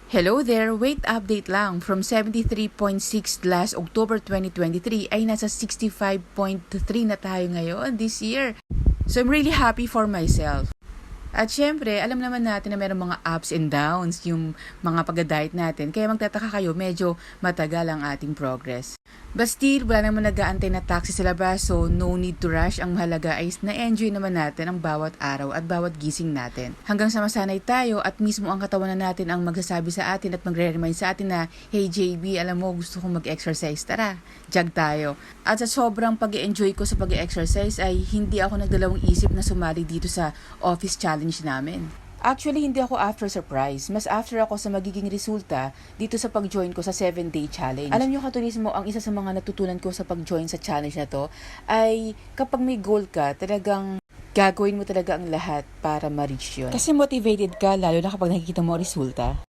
Hello there! Weight update lang. From 73.6 last October 2023 ay nasa 65.3 na tayo ngayon this year. So I'm really happy for myself. At syempre, alam naman natin na mayroong mga ups and downs yung mga pag-diet natin. Kaya magtataka kayo, medyo matagal ang ating progress. But still, wala naman nag-aantay na taxi sa labas, so no need to rush. Ang mahalaga ay na-enjoy naman natin ang bawat araw at bawat gising natin. Hanggang sa masanay tayo at mismo ang katawan na natin ang magsasabi sa atin at magre-remind sa atin na, "Hey JB, alam mo, gusto kong mag-exercise. Tara, jog tayo." At sa sobrang pag-enjoy ko sa pag-exercise ay hindi ako nagdalawang isip na sumali dito sa office challenge namin. Actually, hindi ako after surprise. Mas after ako sa magiging resulta dito sa pag-join ko sa 7-day challenge. Alam niyo, katulismo, ang isa sa mga natutunan ko sa pag-join sa challenge na to ay kapag may goal ka, talagang gagawin mo talaga ang lahat para ma-reach yun. Kasi motivated ka, lalo na kapag nakikita mo ang resulta.